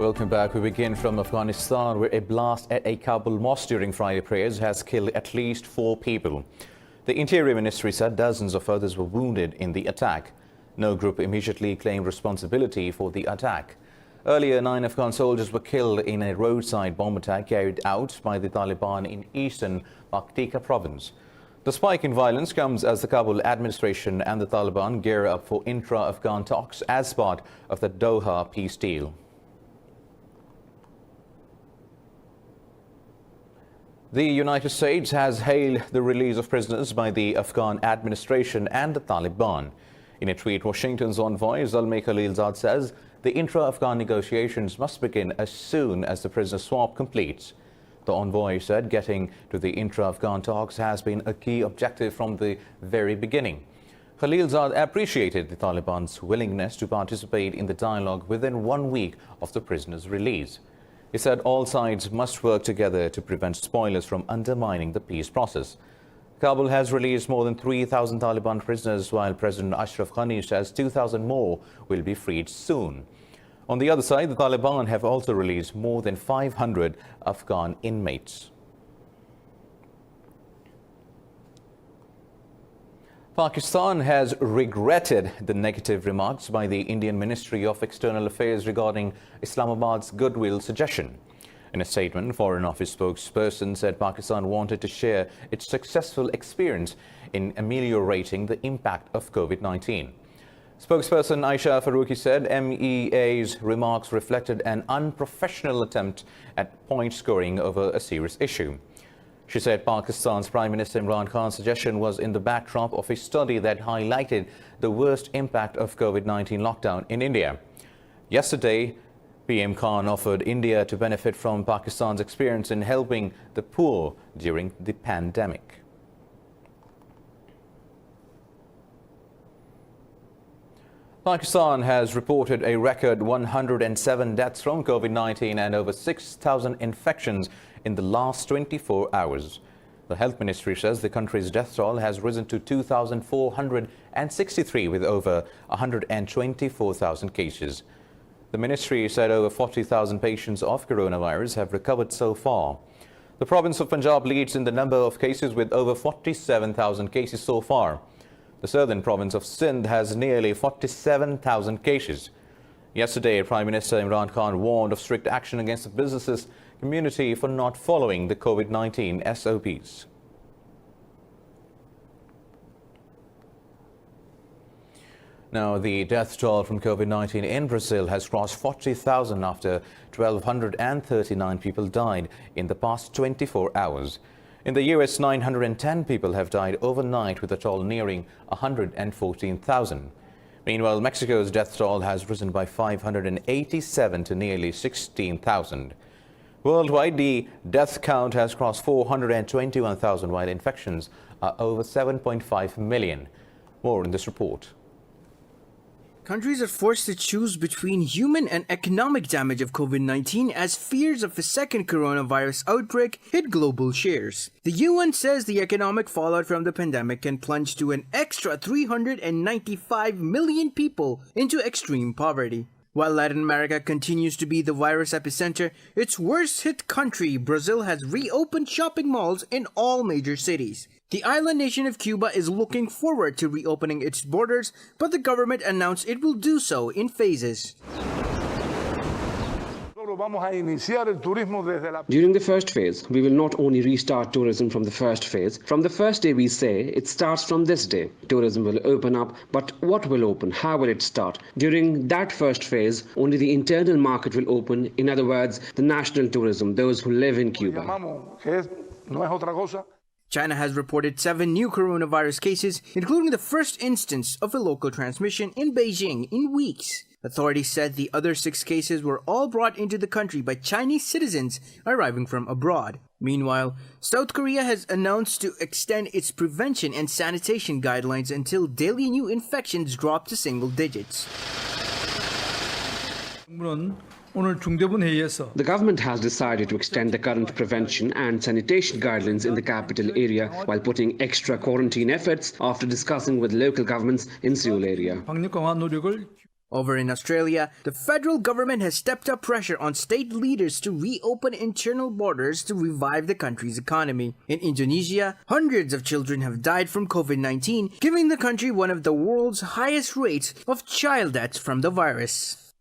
Welcome back. We begin from Afghanistan, where a blast at a Kabul mosque during Friday prayers has killed at least 4 people. The Interior Ministry said dozens of others were wounded in the attack. No group immediately claimed responsibility for the attack. Earlier, 9 Afghan soldiers were killed in a roadside bomb attack carried out by the Taliban in eastern Paktika province. The spike in violence comes as the Kabul administration and the Taliban gear up for intra-Afghan talks as part of the Doha peace deal. The United States has hailed the release of prisoners by the Afghan administration and the Taliban. In a tweet, Washington's envoy Zalmay Khalilzad says the intra-Afghan negotiations must begin as soon as the prisoner swap completes. The envoy said getting to the intra-Afghan talks has been a key objective from the very beginning. Khalilzad appreciated the Taliban's willingness to participate in the dialogue within 1 week of the prisoner's release. He said all sides must work together to prevent spoilers from undermining the peace process. Kabul has released more than 3,000 Taliban prisoners, while President Ashraf Ghani says 2,000 more will be freed soon. On the other side, the Taliban have also released more than 500 Afghan inmates. Pakistan has regretted the negative remarks by the Indian Ministry of External Affairs regarding Islamabad's goodwill suggestion. In a statement, Foreign Office spokesperson said Pakistan wanted to share its successful experience in ameliorating the impact of COVID-19. Spokesperson Aisha Faruqi said MEA's remarks reflected an unprofessional attempt at point scoring over a serious issue. She said Pakistan's Prime Minister Imran Khan's suggestion was in the backdrop of a study that highlighted the worst impact of COVID-19 lockdown in India. Yesterday, PM Khan offered India to benefit from Pakistan's experience in helping the poor during the pandemic. Pakistan has reported a record 107 deaths from COVID-19 and over 6,000 infections in the last 24 hours. The Health Ministry says the country's death toll has risen to 2,463 with over 124,000 cases. The ministry said over 40,000 patients of coronavirus have recovered so far. The province of Punjab leads in the number of cases with over 47,000 cases so far. The southern province of Sindh has nearly 47,000 cases. Yesterday, Prime Minister Imran Khan warned of strict action against the businesses community for not following the COVID-19 SOPs. Now, the death toll from COVID-19 in Brazil has crossed 40,000 after 1,239 people died in the past 24 hours. In the US, 910 people have died overnight, with a toll nearing 114,000. Meanwhile, Mexico's death toll has risen by 587 to nearly 16,000. Worldwide, the death count has crossed 421,000, while infections are over 7.5 million. More in this report. Countries are forced to choose between human and economic damage of COVID-19 as fears of a second coronavirus outbreak hit global shares. The UN says the economic fallout from the pandemic can plunge to an extra 395 million people into extreme poverty. While Latin America continues to be the virus epicenter, its worst-hit country, Brazil, has reopened shopping malls in all major cities. The island nation of Cuba is looking forward to reopening its borders, but the government announced it will do so in phases. During the first phase, we will not only restart tourism from the first phase. From the first day, we say it starts from this day. Tourism will open up, but what will open? How will it start? During that first phase, only the internal market will open. In other words, the national tourism, those who live in Cuba. China has reported 7 new coronavirus cases, including the first instance of a local transmission in Beijing in weeks. Authorities said the other 6 cases were all brought into the country by Chinese citizens arriving from abroad. Meanwhile, South Korea has announced to extend its prevention and sanitation guidelines until daily new infections drop to single digits. The government has decided to extend the current prevention and sanitation guidelines in the capital area while putting extra quarantine efforts after discussing with local governments in Seoul area. Over in Australia, the federal government has stepped up pressure on state leaders to reopen internal borders to revive the country's economy. In Indonesia, hundreds of children have died from COVID-19, giving the country one of the world's highest rates of child deaths from the virus.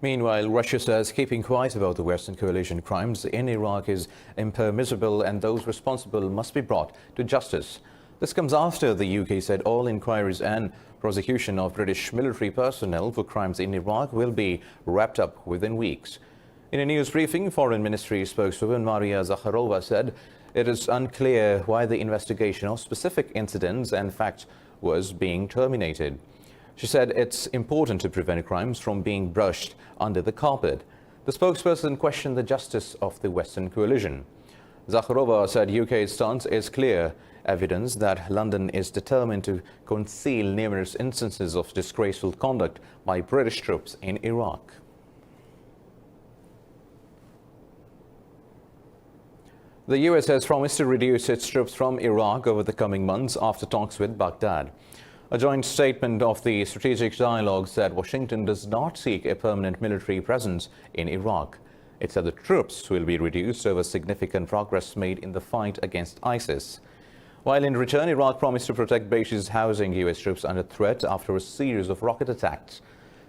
Meanwhile, Russia says keeping quiet about the Western coalition crimes in Iraq is impermissible and those responsible must be brought to justice. This comes after the UK said all inquiries and prosecution of British military personnel for crimes in Iraq will be wrapped up within weeks. In a news briefing, Foreign Ministry spokeswoman Maria Zakharova said it is unclear why the investigation of specific incidents and facts was being terminated. She said it's important to prevent crimes from being brushed under the carpet. The spokesperson questioned the justice of the Western coalition. Zakharova said UK's stance is clear, evidence that London is determined to conceal numerous instances of disgraceful conduct by British troops in Iraq. The US has promised to reduce its troops from Iraq over the coming months after talks with Baghdad. A joint statement of the strategic dialogue said Washington does not seek a permanent military presence in Iraq. It said the troops will be reduced over significant progress made in the fight against ISIS. While in return, Iraq promised to protect bases housing US troops under threat after a series of rocket attacks.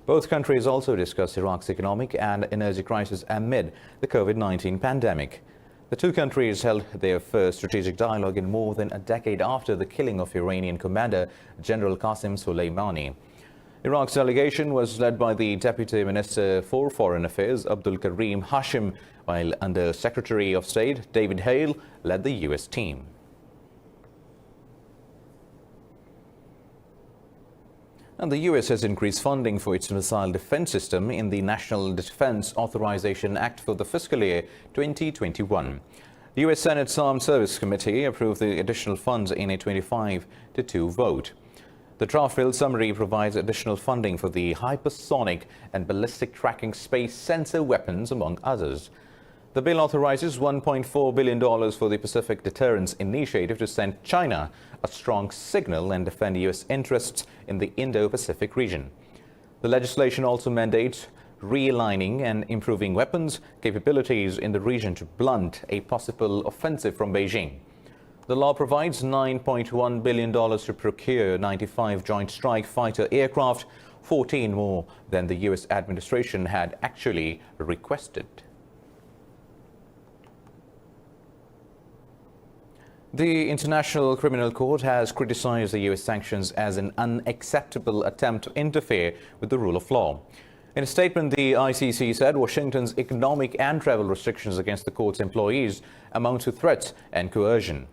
Both countries also discussed Iraq's economic and energy crisis amid the COVID-19 pandemic. The two countries held their first strategic dialogue in more than a decade after the killing of Iranian commander General Qasem Soleimani. Iraq's delegation was led by the Deputy Minister for Foreign Affairs Abdul Karim Hashim, while Under Secretary of State David Hale led the US team. And the US has increased funding for its missile defense system in the National Defense Authorization Act for the fiscal year 2021. The US Senate's Armed Services Committee approved the additional funds in a 25-2 vote. The draft bill summary provides additional funding for the hypersonic and ballistic tracking space sensor weapons, among others. The bill authorizes $1.4 billion for the Pacific Deterrence Initiative to send China a strong signal and defend U.S. interests in the Indo-Pacific region. The legislation also mandates realigning and improving weapons capabilities in the region to blunt a possible offensive from Beijing. The law provides $9.1 billion to procure 95 Joint Strike Fighter aircraft, 14 more than the U.S. administration had actually requested. The International Criminal Court has criticized the U.S. sanctions as an unacceptable attempt to interfere with the rule of law. In a statement, the ICC said Washington's economic and travel restrictions against the court's employees amount to threats and coercion.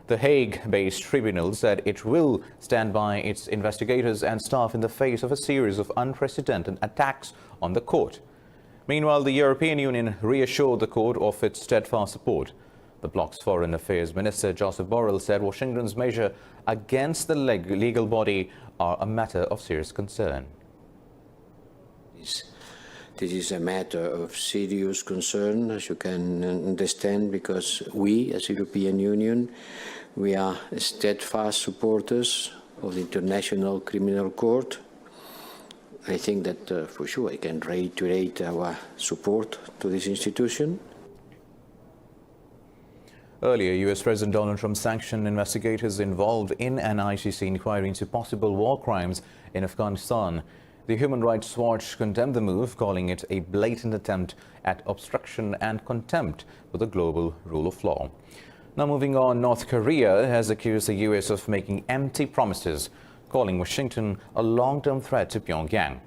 The Hague-based tribunal said it will stand by its investigators and staff in the face of a series of unprecedented attacks on the court. Meanwhile, the European Union reassured the court of its steadfast support. The bloc's Foreign Affairs Minister Joseph Borrell said Washington's measure against the legal body are a matter of serious concern. This is a matter of serious concern, as you can understand, because we, as European Union, we are steadfast supporters of the International Criminal Court. I think that for sure I can reiterate our support to this institution. Earlier, U.S. President Donald Trump sanctioned investigators involved in an ICC inquiry into possible war crimes in Afghanistan. The Human Rights Watch condemned the move, calling it a blatant attempt at obstruction and contempt for the global rule of law. Now moving on, North Korea has accused the U.S. of making empty promises, calling Washington a long-term threat to Pyongyang.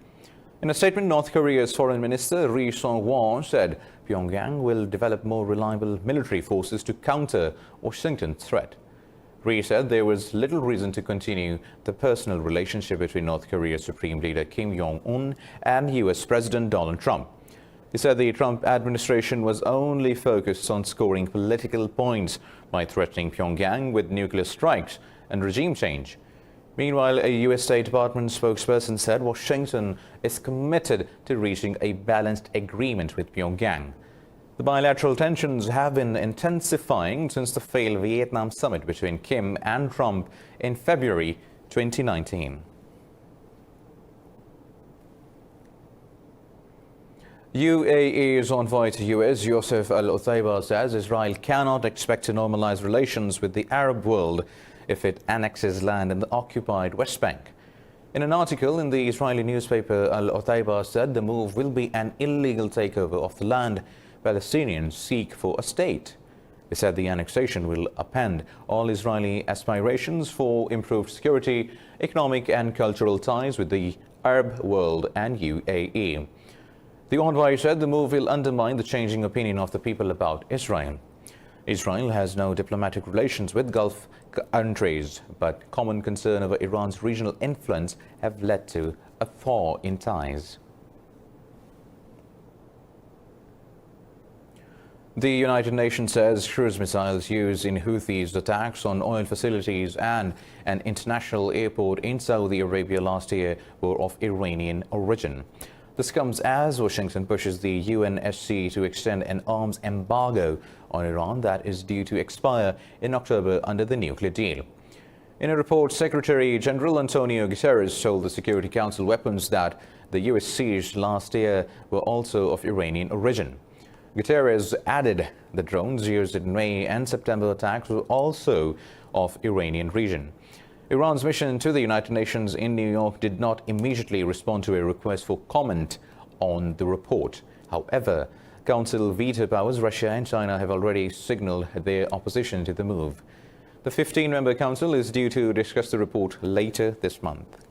In a statement, North Korea's Foreign Minister Ri Song-won said Pyongyang will develop more reliable military forces to counter Washington's threat. Ri said there was little reason to continue the personal relationship between North Korea's Supreme Leader Kim Jong-un and U.S. President Donald Trump. He said the Trump administration was only focused on scoring political points by threatening Pyongyang with nuclear strikes and regime change. Meanwhile, a U.S. State Department spokesperson said Washington is committed to reaching a balanced agreement with Pyongyang. The bilateral tensions have been intensifying since the failed Vietnam summit between Kim and Trump in February 2019. UAE's envoy to US, Yosef Al-Uthayba, says Israel cannot expect to normalize relations with the Arab world if it annexes land in the occupied West Bank. In an article in the Israeli newspaper, Al-Uthayba said the move will be an illegal takeover of the land Palestinians seek for a state. He said the annexation will upend all Israeli aspirations for improved security, economic and cultural ties with the Arab world and UAE. The envoy said the move will undermine the changing opinion of the people about Israel. Israel has no diplomatic relations with Gulf countries, but common concern over Iran's regional influence have led to a thaw in ties. The United Nations says cruise missiles used in Houthis' attacks on oil facilities and an international airport in Saudi Arabia last year were of Iranian origin. This comes as Washington pushes the UNSC to extend an arms embargo on Iran that is due to expire in October under the nuclear deal. In a report, Secretary General Antonio Guterres told the Security Council weapons that the US seized last year were also of Iranian origin. Guterres added the drones used in May and September attacks were also of Iranian region. Iran's mission to the United Nations in New York did not immediately respond to a request for comment on the report. However, Council veto powers Russia and China have already signaled their opposition to the move. The 15-member Council is due to discuss the report later this month.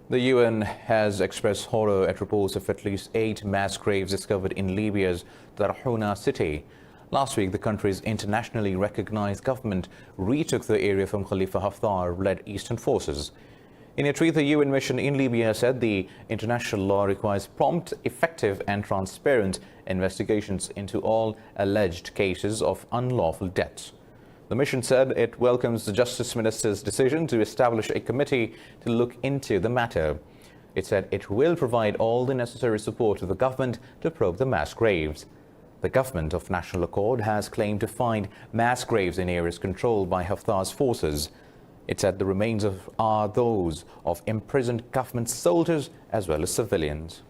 The UN has expressed horror at reports of at least 8 mass graves discovered in Libya's Darhouna city. Last week, the country's internationally recognized government retook the area from Khalifa Haftar-led Eastern forces. In a tweet, the UN mission in Libya said the international law requires prompt, effective and transparent investigations into all alleged cases of unlawful deaths. The mission said it welcomes the Justice Minister's decision to establish a committee to look into the matter. It said it will provide all the necessary support to the government to probe the mass graves. The government of National Accord has claimed to find mass graves in areas controlled by Haftar's forces. It said the remains are those of imprisoned government soldiers as well as civilians.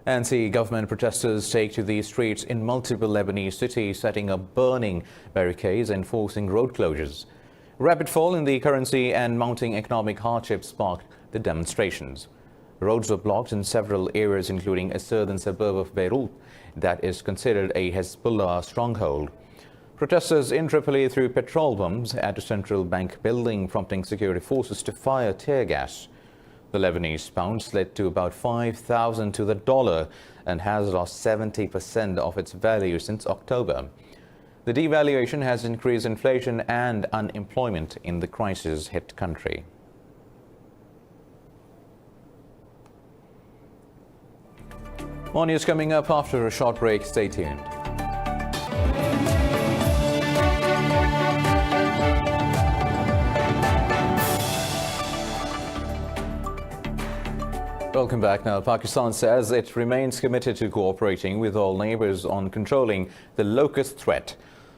Anti-government protesters take to the streets in multiple Lebanese cities, setting up burning barricades and forcing road closures. Rapid fall in the currency and mounting economic hardship sparked the demonstrations. Roads were blocked in several areas, including a southern suburb of Beirut that is considered a Hezbollah stronghold. Protesters in Tripoli threw petrol bombs at a central bank building, prompting security forces to fire tear gas. The Lebanese pound slid to about 5,000 to the dollar and has lost 70% of its value since October. The devaluation has increased inflation and unemployment in the crisis-hit country. More news coming up after a short break. Stay tuned. Welcome back. Now, Pakistan says it remains committed to cooperating with all neighbors on controlling the locust threat.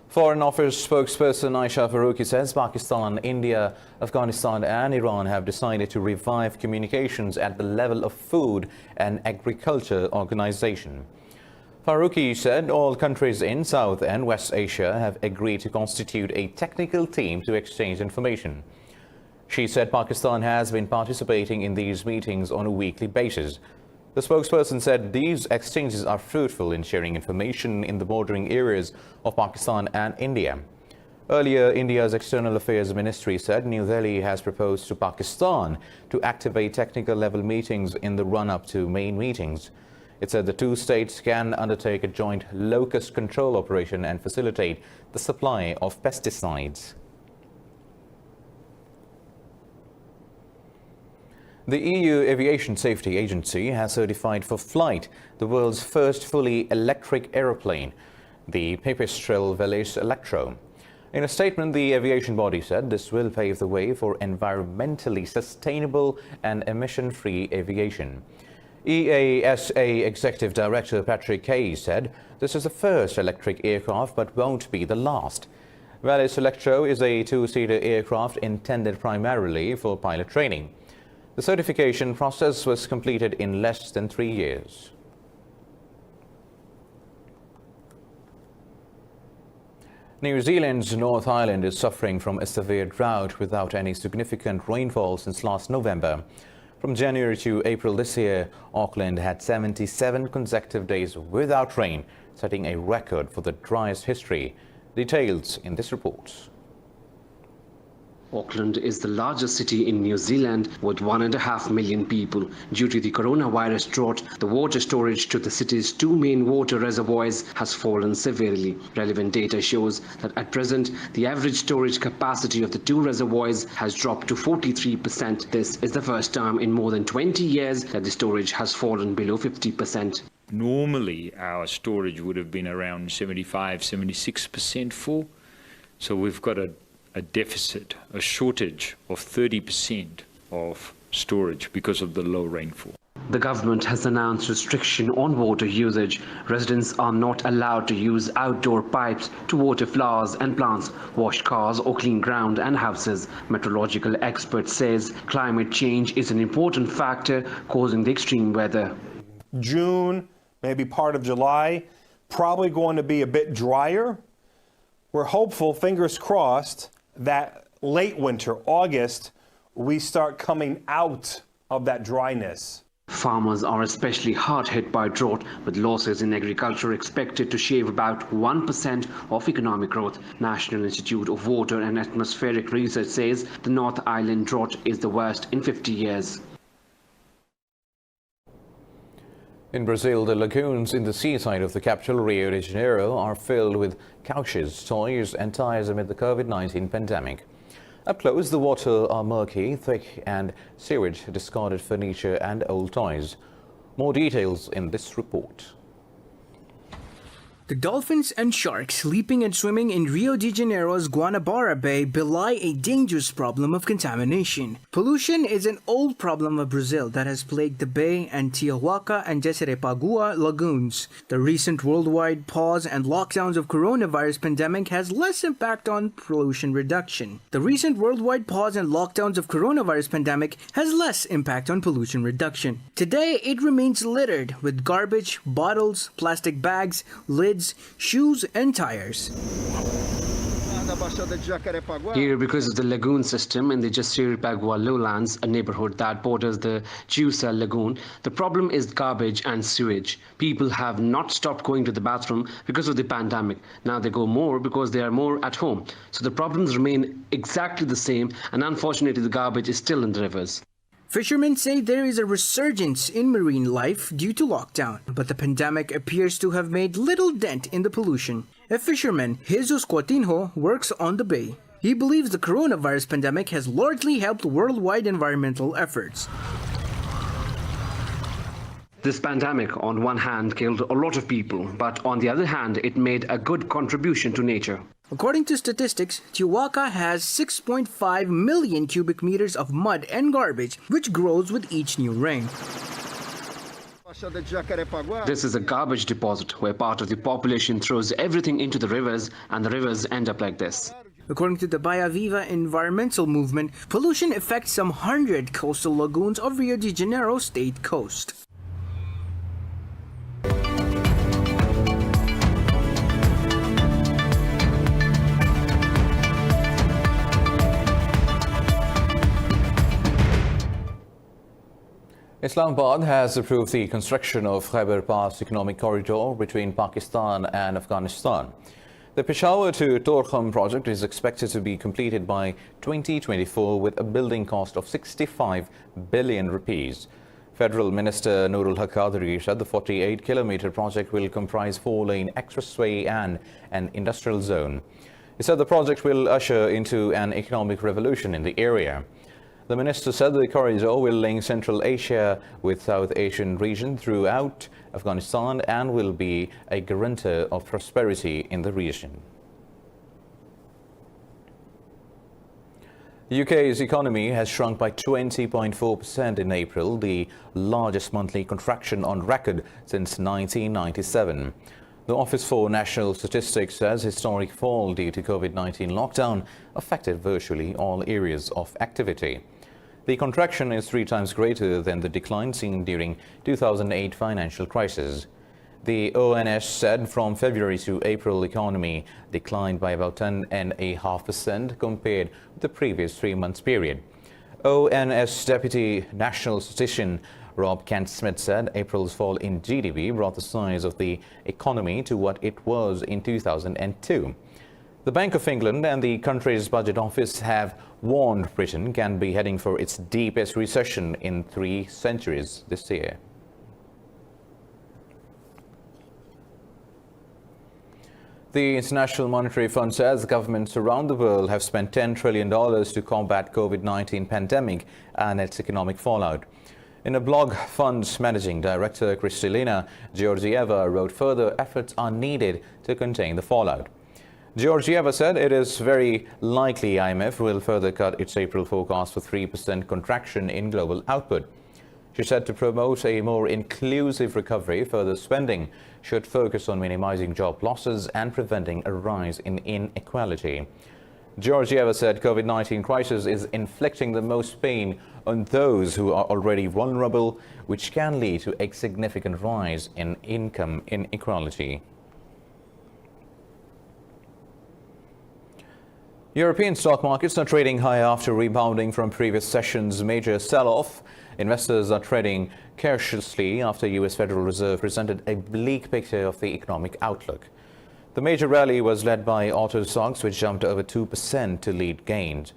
Foreign Office spokesperson Aisha Faruqi says Pakistan, India, Afghanistan and Iran have decided to revive communications at the level of Food and Agriculture Organization. Faruqi said all countries in South and West Asia have agreed to constitute a technical team to exchange information. She said Pakistan has been participating in these meetings on a weekly basis. The spokesperson said these exchanges are fruitful in sharing information in the bordering areas of Pakistan and India. Earlier, India's External Affairs Ministry said New Delhi has proposed to Pakistan to activate technical level meetings in the run-up to main meetings. It said the two states can undertake a joint locust control operation and facilitate the supply of pesticides. The EU Aviation Safety Agency has certified for flight the world's first fully electric aeroplane, the Pipistrel Velis Electro. In a statement, the aviation body said this will pave the way for environmentally sustainable and emission-free aviation. EASA Executive Director Patrick Kay said this is the first electric aircraft but won't be the last. Vallis Electro is a two-seater aircraft intended primarily for pilot training. The certification process was completed in less than 3 years. New Zealand's North Island is suffering from a severe drought without any significant rainfall since last November. From January to April this year, Auckland had 77 consecutive days without rain, setting a record for the driest history. Details in this report. Auckland is the largest city in New Zealand with 1.5 million people. Due to the coronavirus drought, the water storage to the city's two main water reservoirs has fallen severely. Relevant data shows that at present, the average storage capacity of the two reservoirs has dropped to 43%. This is the first time in more than 20 years that the storage has fallen below 50%. Normally, our storage would have been around 75–76% full. So we've got a deficit, a shortage of 30% of storage because of the low rainfall. The government has announced restriction on water usage. Residents are not allowed to use outdoor pipes to water flowers and plants, wash cars or clean ground and houses. Meteorological experts says climate change is an important factor causing the extreme weather. June, maybe part of July, probably going to be a bit drier. We're hopeful, fingers crossed, that late winter, August, we start coming out of that dryness. Farmers are especially hard hit by drought, with losses in agriculture expected to shave about 1% of economic growth. National Institute of Water and Atmospheric Research says the North Island drought is the worst in 50 years. In Brazil, the lagoons in the seaside of the capital, Rio de Janeiro, are filled with couches, toys and tires amid the COVID-19 pandemic. Up close, the water are murky, thick and sewage, discarded furniture and old toys. More details in this report. The dolphins and sharks sleeping and swimming in Rio de Janeiro's Guanabara Bay belie a dangerous problem of contamination. Pollution is an old problem of Brazil that has plagued the Bay and Tijuana and Jacerepaguá lagoons. The recent worldwide pause and lockdowns of coronavirus pandemic has less impact on pollution reduction. The recent worldwide pause and lockdowns of coronavirus pandemic has less impact on pollution reduction. Today, it remains littered with garbage, bottles, plastic bags, lids, shoes and tires. Here, because of the lagoon system in the Jacerepaguá lowlands, a neighborhood that borders the Juiça lagoon, the problem is garbage and sewage. People have not stopped going to the bathroom because of the pandemic. Now they go more because they are more at home. So the problems remain exactly the same, and unfortunately the garbage is still in the rivers. Fishermen say there is a resurgence in marine life due to lockdown, but the pandemic appears to have made little dent in the pollution. A fisherman, Jesus Coutinho, works on the bay. He believes the coronavirus pandemic has largely helped worldwide environmental efforts. This pandemic, on one hand, killed a lot of people, but on the other hand, it made a good contribution to nature. According to statistics, Tijuana has 6.5 million cubic meters of mud and garbage, which grows with each new rain. This is a garbage deposit where part of the population throws everything into the rivers, and the rivers end up like this. According to the Bahia Viva environmental movement, pollution affects some 100 coastal lagoons of Rio de Janeiro state coast. Islamabad has approved the construction of Khyber Pass Economic Corridor between Pakistan and Afghanistan. The Peshawar to Torkham project is expected to be completed by 2024 with a building cost of 65 billion rupees. Federal Minister Nurul Haq Qadri said the 48-kilometer project will comprise 4-lane expressway and an industrial zone. He said the project will usher into an economic revolution in the area. The minister said the corridor will link Central Asia with South Asian region throughout Afghanistan and will be a guarantor of prosperity in the region. The UK's economy has shrunk by 20.4% in April, the largest monthly contraction on record since 1997. The Office for National Statistics says historic fall due to COVID-19 lockdown affected virtually all areas of activity. The contraction is 3 times greater than the decline seen during 2008 financial crisis. The ONS said from February to April, economy declined by about 10.5% compared with the previous 3 months period. ONS Deputy National Statistician Rob Kent-Smith said April's fall in GDP brought the size of the economy to what it was in 2002. The Bank of England and the country's budget office have warned Britain can be heading for its deepest recession in 3 centuries this year. The International Monetary Fund says governments around the world have spent $10 trillion to combat COVID-19 pandemic and its economic fallout. In a blog, Fund's Managing Director Kristalina Georgieva wrote further efforts are needed to contain the fallout. Georgieva said it is very likely IMF will further cut its April forecast for 3% contraction in global output. She said to promote a more inclusive recovery, further spending should focus on minimizing job losses and preventing a rise in inequality. Georgieva said COVID-19 crisis is inflicting the most pain on those who are already vulnerable, which can lead to a significant rise in income inequality. European stock markets are trading higher after rebounding from previous session's major sell-off. Investors are trading cautiously after U.S. Federal Reserve presented a bleak picture of the economic outlook. The major rally was led by auto stocks, which jumped over 2% to lead gains.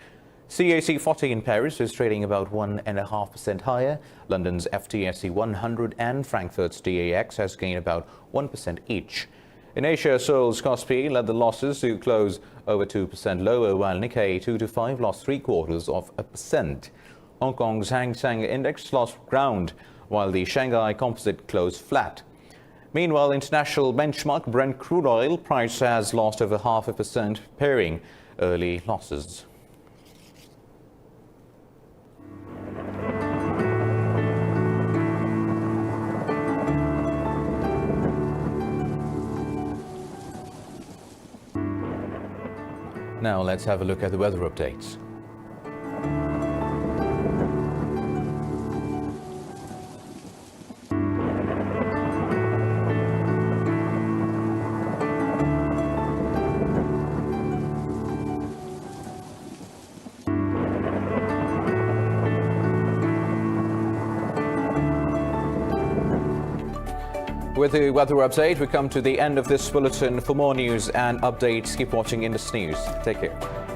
CAC 40 in Paris is trading about 1.5% higher. London's FTSE 100 and Frankfurt's DAX has gained about 1% each. In Asia, Seoul's Kospi led the losses to close over 2% lower, while Nikkei 2 to 5 lost 0.75%. Hong Kong's Hang Seng Index lost ground, while the Shanghai Composite closed flat. Meanwhile, international benchmark Brent crude oil price has lost over 0.5%, pairing early losses. Now let's have a look at the weather updates. With the weather update, we come to the end of this bulletin. For more news and updates, keep watching Indus News. Take care.